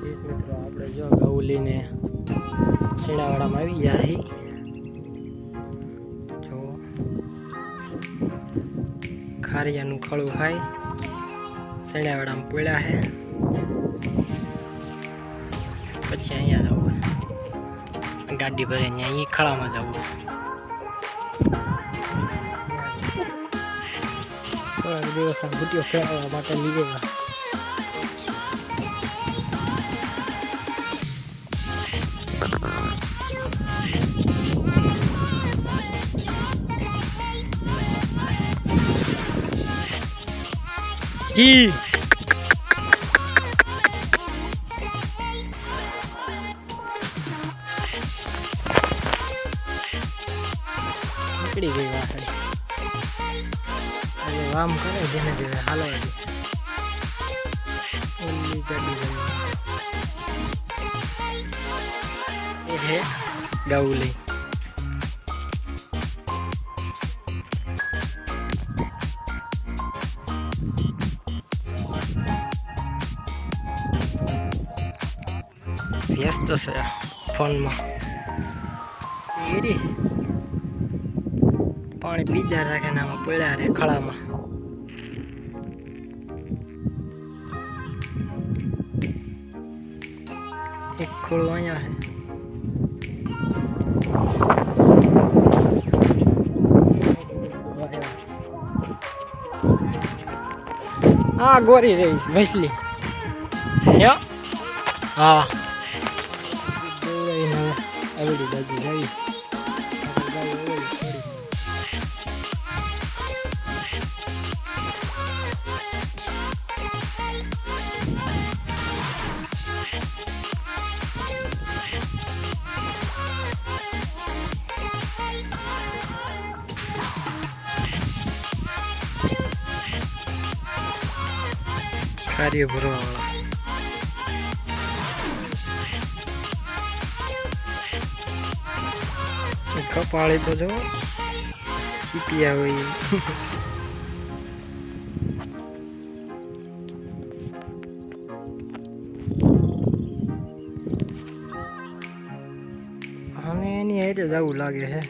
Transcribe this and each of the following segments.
મિત્રો આપણે જો ઘઉં લઈને શેણાવાડામાં આવી ગયા હી જો ખારિયાનું ખળું ખાય શેણાવાડામાં પડ્યા હે પછી અહીંયા જવું ગાડી ભરીને અહીં ખળામાં જવું થોડાક દિવસ ગુટીઓ ફેરવવા માટે લીધેલા જી નીકળી ગઈ વાસળી હવે વામ કરે જેને જેને હાલવા દે ઓલી ગાડી એ છે ગાઉલી વ્યસ્ત છે ફોનમાં પાણી પીધા રાખે ને આમાં પડ્યા રે ખળામાં એક ખોળું અહીંયા છે હા ગોરી રહી ભેસલી હા આવડી બાજુ જાય કાર્ય ભરવાવાળા કપાળી તો જો ચીપિયા હોય અને એની હેઠે જવું લાગે છે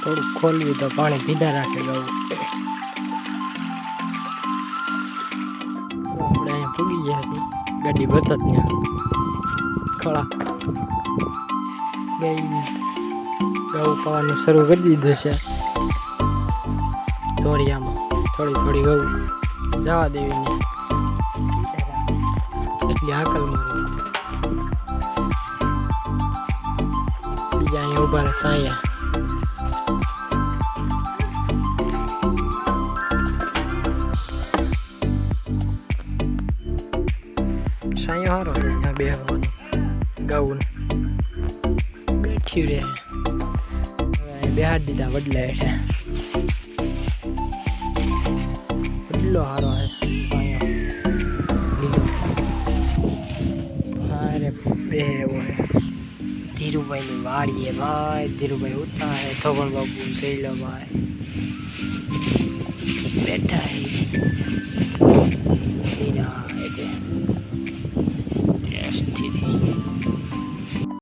થોડું ખોલવી તો પાણી પીધા રાખે ગયું આપણે અહીંયા પૂગી ગયા હતી ગાડી બચત ત્યાં ખળા ગઈ ઘઉં ખાવાનું શરૂ કરી દીધું છે ધોરિયામાં થોડી થોડી ઘઉં જવા દેવીને એટલી હાકલ મારી બીજા અહીંયા ઉભા રહે સાયા સાયો હારો અહીંયા બેહવાનું ગાઉન બેઠી રહે બેહાડ દીધા વડલા છે વડલો હારો હે સાયો લીલો અરે બે એવો હે ધીરુભાઈની વાડીએ ભાઈ ધીરુભાઈ ઉઠા હે થોભણ બાબુ શૈલો ભાઈ બેઠા હે એટલે